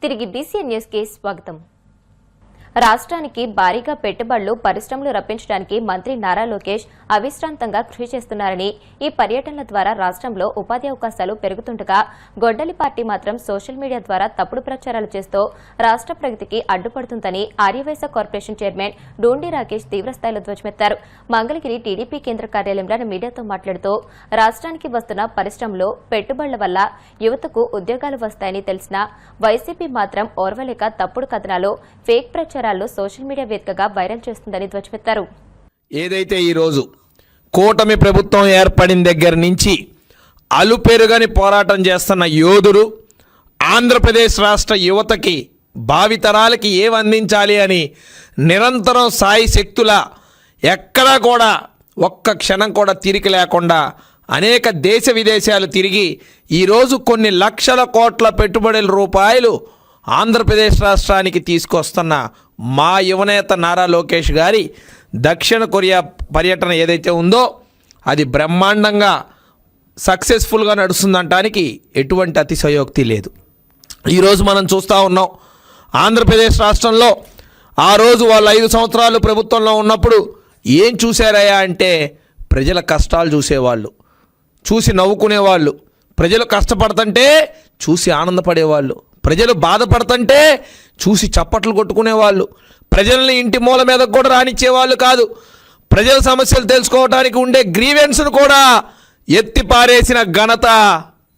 తిరిగి BCN news కి స్వాగతం. రాష్ట్రానికి భారీగా పెట్టుబడులు పరిశ్రమలు రప్పించడానికి మంత్రి నారా లోకేష్ అవిశ్రాంతంగా కృషి చేస్తున్నారని, ఈ పర్యటనల ద్వారా రాష్ట్రంలో ఉపాధి అవకాశాలు పెరుగుతుండగా గొడ్డలి పార్టీ మాత్రం సోషల్ మీడియా ద్వారా తప్పుడు ప్రచారాలు చేస్తూ రాష్ట్ర ప్రగతికి అడ్డుపడుతుందని ఆర్యవైశ్య కార్పొరేషన్ చైర్మన్ డూండి రాకేష్ తీవ్రస్థాయిలో ధ్వజమెత్తారు. మంగళగిరి టీడీపీ కేంద్ర కార్యాలయంలో మీడియాతో మాట్లాడుతూ రాష్ట్రానికి వస్తున్న పరిశ్రమలు పెట్టుబడుల వల్ల యువతకు ఉద్యోగాలు వస్తాయని తెలిసినా వైసీపీ మాత్రం ఓర్వలేక తప్పుడు కథనాలు, ఫేక్ ప్రచారాలు సోషల్ మీడియా వేదికగా వైరల్ చేస్తుందని ధ్వజమెత్తారు. ఏదైతే ఈరోజు కూటమి ప్రభుత్వం ఏర్పడిన దగ్గర నుంచి అలుపెరుగని పోరాటం చేస్తున్న యోధుడు ఆంధ్రప్రదేశ్ రాష్ట్ర యువతకి భావితరాలకి ఏం అందించాలి అని నిరంతరం సాయి శక్తుల ఎక్కడా కూడా ఒక్క క్షణం కూడా తీరిక లేకుండా అనేక దేశ విదేశాలు తిరిగి ఈరోజు కొన్ని లక్షల కోట్ల పెట్టుబడుల రూపాయలు ఆంధ్రప్రదేశ్ రాష్ట్రానికి తీసుకొస్తున్న మా యువనేత నారా లోకేష్ గారి దక్షిణ కొరియా పర్యటన ఏదైతే ఉందో అది బ్రహ్మాండంగా సక్సెస్ఫుల్గా నడుస్తుందనటానికి ఎటువంటి అతిశయోక్తి లేదు. ఈరోజు మనం చూస్తూ ఉన్నాం, ఆంధ్రప్రదేశ్ రాష్ట్రంలో ఆ రోజు వాళ్ళు 5 సంవత్సరాలు ప్రభుత్వంలో ఉన్నప్పుడు ఏం చూశారయ్యా అంటే ప్రజల కష్టాలు చూసేవాళ్ళు, చూసి నవ్వుకునేవాళ్ళు, ప్రజలు కష్టపడుతుంటే చూసి ఆనందపడేవాళ్ళు, ప్రజలు బాధపడుతుంటే చూసి చప్పట్లు కొట్టుకునేవాళ్ళు, ప్రజల్ని ఇంటి మూల మీద కూడా రానిచ్చేవాళ్ళు కాదు. ప్రజల సమస్యలు తెలుసుకోవడానికి ఉండే గ్రీవెన్స్ను కూడా ఎత్తి పారేసిన ఘనత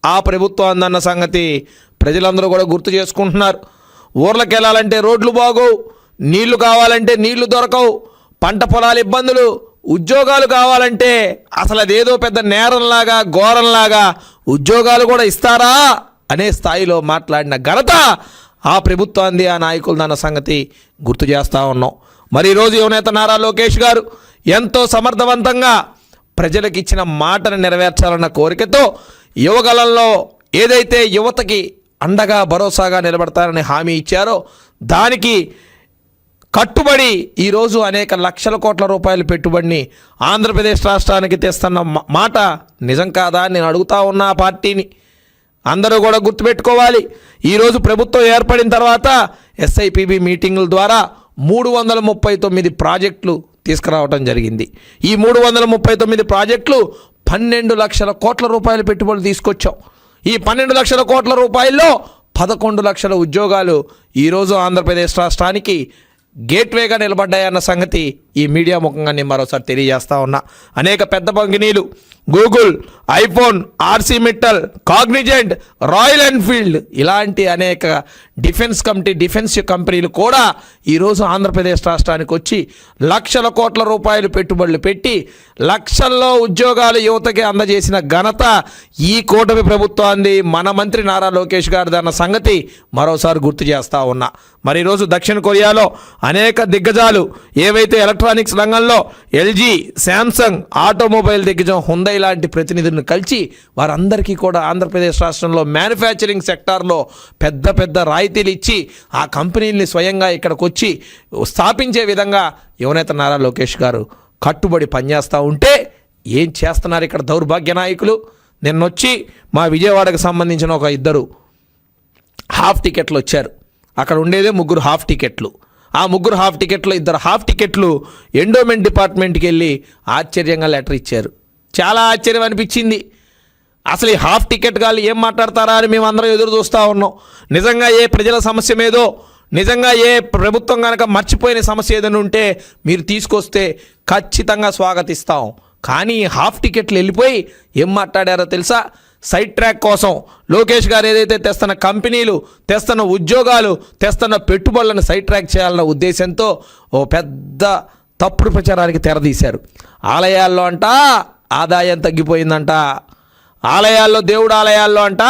ఆ ప్రభుత్వం అందన్న సంగతి ప్రజలందరూ కూడా గుర్తు చేసుకుంటున్నారు. ఊర్లకు వెళ్ళాలంటే రోడ్లు బాగోవు, నీళ్లు కావాలంటే నీళ్లు దొరకవు, పంట పొలాల ఇబ్బందులు, ఉద్యోగాలు కావాలంటే అసలు అదేదో పెద్ద నేరంలాగా ఘోరంలాగా ఉద్యోగాలు కూడా ఇస్తారా అనే స్థాయిలో మాట్లాడిన ఘనత ఆ ప్రభుత్వాన్ని, ఆ నాయకులదన్న సంగతి గుర్తు చేస్తూ ఉన్నాం. మరి ఈరోజు యువనేత నారా లోకేష్ గారు ఎంతో సమర్థవంతంగా ప్రజలకు ఇచ్చిన మాటను నెరవేర్చాలన్న కోరికతో యువగలంలో ఏదైతే యువతకి అండగా భరోసాగా నిలబడతారని హామీ ఇచ్చారో దానికి కట్టుబడి ఈరోజు అనేక లక్షల కోట్ల రూపాయల పెట్టుబడిని ఆంధ్రప్రదేశ్ రాష్ట్రానికి తెస్తున్న మాట నిజం కాదా అని నేను అడుగుతా ఉన్నా. ఆ పార్టీని అందరూ కూడా గుర్తుపెట్టుకోవాలి. ఈరోజు ప్రభుత్వం ఏర్పడిన తర్వాత ఎస్ఐపిబి మీటింగుల ద్వారా 339 ప్రాజెక్టులు తీసుకురావడం జరిగింది. ఈ 339 ప్రాజెక్టులు 12 లక్షల కోట్ల రూపాయల పెట్టుబడులు తీసుకొచ్చాం. ఈ 12 లక్షల కోట్ల రూపాయల్లో 11 లక్షల ఉద్యోగాలు ఈరోజు ఆంధ్రప్రదేశ్ రాష్ట్రానికి గేట్వేగా నిలబడ్డాయన్న సంగతి ఈ మీడియా ముఖంగా నేను మరోసారి తెలియజేస్తా ఉన్నా. అనేక పెద్ద కంపెనీలు Google, iPhone, RC Mittal, Cognizant, royal Enfield ఇలాంటి అనేక డిఫెన్స్ కంపెనీలు కూడా ఈరోజు ఆంధ్రప్రదేశ్ రాష్ట్రానికి వచ్చి లక్షల కోట్ల రూపాయలు పెట్టుబడులు పెట్టి లక్షల్లో ఉద్యోగాలు యువతకి అందజేసిన ఘనత ఈ కూటమి ప్రభుత్వాన్ని, మన మంత్రి నారా లోకేష్ గారిది అన్న సంగతి మరోసారి గుర్తు చేస్తూ ఉన్నా. మరి ఈరోజు దక్షిణ కొరియాలో అనేక దిగ్గజాలు ఏవైతే ఎలక్ట్రానిక్స్ రంగంలో ఎల్జీ, శాంసంగ్, ఆటోమొబైల్ దిగ్గజం హుండై లాంటి ప్రతినిధులను కలిసి వారందరికీ కూడా ఆంధ్రప్రదేశ్ రాష్ట్రంలో మ్యానుఫ్యాక్చరింగ్ సెక్టార్లో పెద్ద పెద్ద రాయితీలు ఇచ్చి ఆ కంపెనీల్ని స్వయంగా ఇక్కడికి వచ్చి స్థాపించే విధంగా యువనేత నారా లోకేష్ గారు కట్టుబడి పనిచేస్తూ ఉంటే ఏం చేస్తున్నారు ఇక్కడ దౌర్భాగ్య నాయకులు? నిన్నొచ్చి మా విజయవాడకు సంబంధించిన ఒక 2 హాఫ్ టికెట్లు వచ్చారు. అక్కడ ఉండేదే 3 హాఫ్ టికెట్లు. ఆ 3 హాఫ్ టికెట్లు 2 హాఫ్ టికెట్లు ఎండోమెంట్ డిపార్ట్మెంట్కి వెళ్ళి ఆశ్చర్యంగా లెటర్ ఇచ్చారు. చాలా ఆశ్చర్యం అనిపించింది. అసలు ఈ హాఫ్ టికెట్ గాళ్ళు ఏం మాట్లాడతారా అని మేము అందరం ఎదురు చూస్తూ ఉన్నాం. నిజంగా ఏ ప్రజల సమస్య మీదో, నిజంగా ఏ ప్రభుత్వం కనుక మర్చిపోయిన సమస్య ఏదైనా ఉంటే మీరు తీసుకొస్తే ఖచ్చితంగా స్వాగతిస్తాం. కానీ హాఫ్ టికెట్లు వెళ్ళిపోయి ఏం మాట్లాడారో తెలుసా? సైడ్ ట్రాక్ కోసం లోకేష్ గారు ఏదైతే తెస్తున్న కంపెనీలు, తెస్తున్న ఉద్యోగాలు, తెస్తున్న పెట్టుబడులను సైడ్ ట్రాక్ చేయాలన్న ఉద్దేశంతో ఓ పెద్ద తప్పుడు ప్రచారానికి తెరదీశారు. ఆలయాల్లో అంట ఆదాయం తగ్గిపోయిందంట, దేవుడు ఆలయాల్లో అంట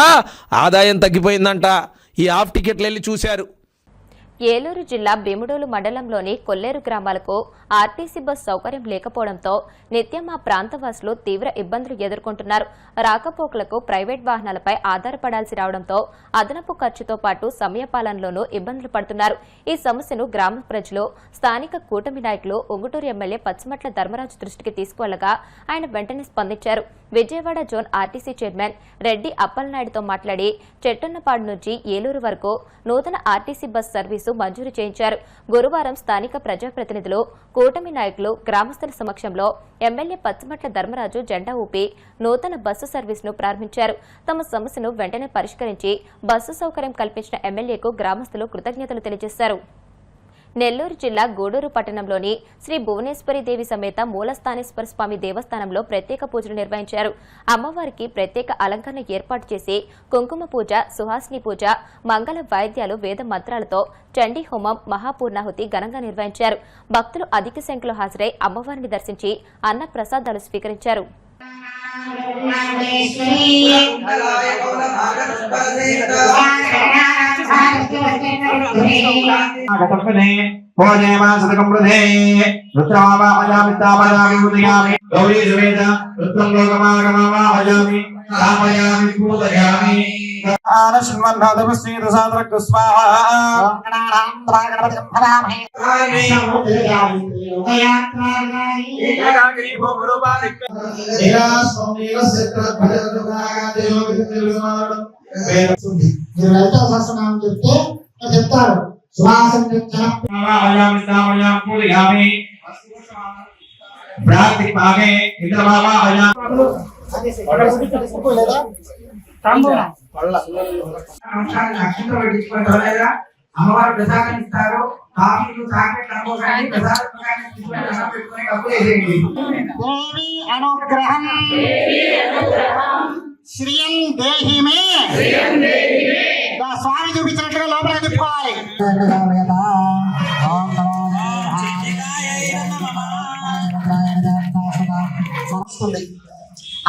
ఆదాయం తగ్గిపోయిందంట. ఈ హాఫ్ టికెట్లు వెళ్ళి చూశారు. ఏలూరు జిల్లా భీముడోలు మండలంలోని కొల్లేరు గ్రామాలకు ఆర్టీసీ బస్ సౌకర్యం లేకపోవడంతో నిత్యం ఆ ప్రాంతవాసులు తీవ్ర ఇబ్బందులు ఎదుర్కొంటున్నారు. రాకపోకలకు ప్రైవేట్ వాహనాలపై ఆధారపడాల్సి రావడంతో అదనపు ఖర్చుతో పాటు సమయపాలనలోనూ ఇబ్బందులు పడుతున్నారు. ఈ సమస్యను గ్రామ ప్రజలు, స్థానిక కూటమి నాయకులు ఉంగుటూరు ఎమ్మెల్యే పచ్చిమట్ల ధర్మరాజు దృష్టికి తీసుకువెళ్లగా ఆయన వెంటనే స్పందించారు. Vijayawada zone RTC chairman Reddy అప్పలనాయుడుతో మాట్లాడి చెట్టన్నపాడు నుంచి ఏలూరు వరకు నూతన ఆర్టీసీ బస్ సర్వీసు మంజూరు చేయించారు. గురువారం స్థానిక ప్రజాప్రతినిధులు, కూటమి నాయకులు, గ్రామస్తుల సమక్షంలో ఎమ్మెల్యే పచ్చిమట్ల ధర్మరాజు జెండా ఊపి నూతన బస్సు సర్వీసును ప్రారంభించారు. తమ సమస్యను వెంటనే పరిష్కరించి బస్సు సౌకర్యం కల్పించిన ఎమ్మెల్యేకు గ్రామస్తులు కృతజ్ఞతలు తెలియజేశారు. నెల్లూరు జిల్లా గూడూరు పట్టణంలోని శ్రీ భువనేశ్వరీదేవి సమేత మూలస్థానేశ్వర స్వామి దేవస్థానంలో ప్రత్యేక పూజలు నిర్వహించారు. అమ్మవారికి ప్రత్యేక అలంకరణ ఏర్పాటు చేసి కుంకుమ పూజ, సుహాసిని పూజ, మంగళ వాయిద్యాలు, వేద మంత్రాలతో చండీ హోమం, మహాపూర్ణాహుతి ఘనంగా నిర్వహించారు. భక్తులు అధిక సంఖ్యలో హాజరై అమ్మవారిని దర్శించి అన్న ప్రసాదాలు స్వీకరించారు. చెప్తారు. అమ్మవారు ప్రసాదం ఇస్తారు. కాఫీలు, చాక్లెట్లు అనుకోకండి. ప్రసాదం పెట్టుకుని కప్పు వేసేయండి. దేవి అనుగ్రహం శ్రీయం దేహి మే. స్వామి చూపించినట్లుగా లోపల తిప్పుకోవాలి.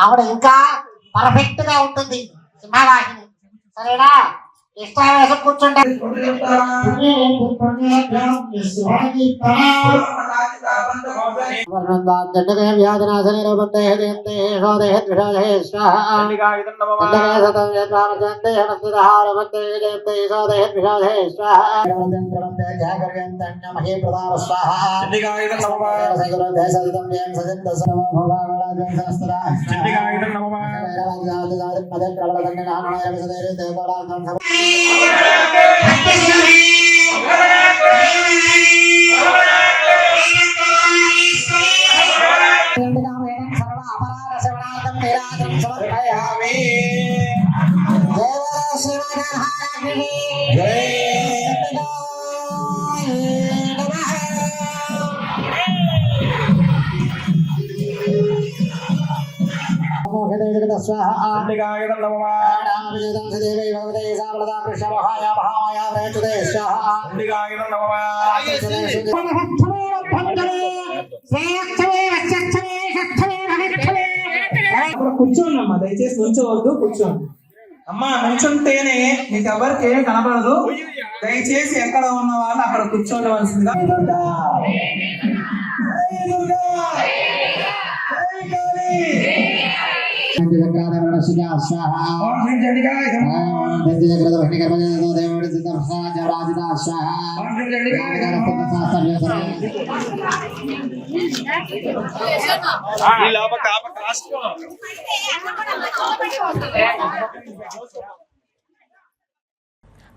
ఆవిడ ఇంకా పర్ఫెక్ట్ గా ఉంటుంది సింహవాహిని. సరేనా? ఇష్టావేశం కూర్చుంటారు. కూర్చోండమ్మా, దయచేసి నుంచోవద్దు, కూర్చోండి. అమ్మా నుంచుంటేనే మీకు ఎవరికి ఏం కనబడదు. దయచేసి ఎక్కడ ఉన్న వాళ్ళు అక్కడ కూర్చోవలసిందిగా.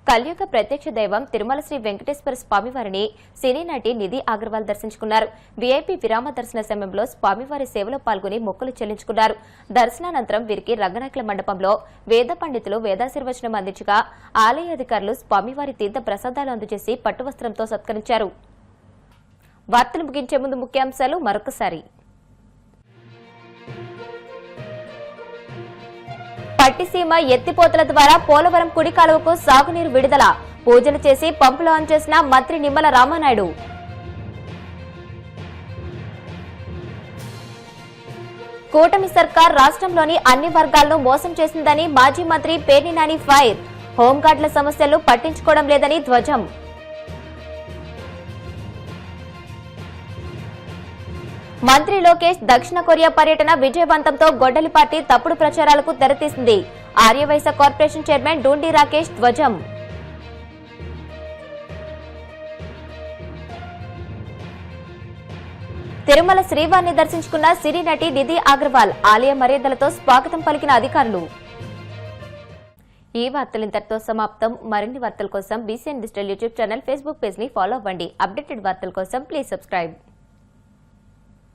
కలియుగ ప్రత్యక్ష దైవం తిరుమల శ్రీ వెంకటేశ్వర స్వామివారిని సినీ నటి నిధి అగర్వాల్ దర్శించుకున్నారు. వీఐపీ విరామ దర్శన సమయంలో స్వామివారి సేవలో పాల్గొని మొక్కులు చెల్లించుకున్నారు. దర్శనానంతరం వీరికి రంగనాయకుల మండపంలో వేద పండితులు వేదాశీర్వచనం అందించగా ఆలయ అధికారులు స్వామివారి తీర్థ ప్రసాదాలు అందజేసి పట్టువస్త్రంతో సత్కరించారు. వార్తలు ముగించే ముందు ముఖ్యాంశాలు మరొకసారి. పట్టిసీమ ఎత్తిపోతల ద్వారా పోలవరం కుడి కాలువకు సాగునీరు విడుదల, పూజలు చేసి పంపులు ఆన్ చేసిన మంత్రి నిమ్మల రామానాయుడు. కూటమి సర్కార్ రాష్ట్రంలోని అన్ని వర్గాలను మోసం చేసిందని మాజీ మంత్రి పేర్ని నాని ఫైర్, హోంగార్డుల సమస్యలు పట్టించుకోవడం లేదని ధ్వజం. మంత్రి లోకేష్ దక్షిణ కొరియా పర్యటన విజయవంతంతో గొడ్డలి పార్టీ తప్పుడు ప్రచారాలకు తెరతీసింది. ఆర్యవైశ్య కార్పొరేషన్ చైర్మన్ డూండి రాకేష్ ధ్వజం. తిరుమల శ్రీవారిని దర్శించుకున్న సినీ నటి నిధి అగర్వాల్. ఆలయ మర్యాదలతో స్వాగతం పలికిన అధికారులు. ఈ వార్తలు ఇంతటితో సమాప్తం. మరిన్ని వార్తల కోసం BCN digital YouTube channel, Facebook page ని ఫాలో అవ్వండి. అప్డేటెడ్ వార్తల కోసం ప్లీజ్ సబ్స్క్రైబ్.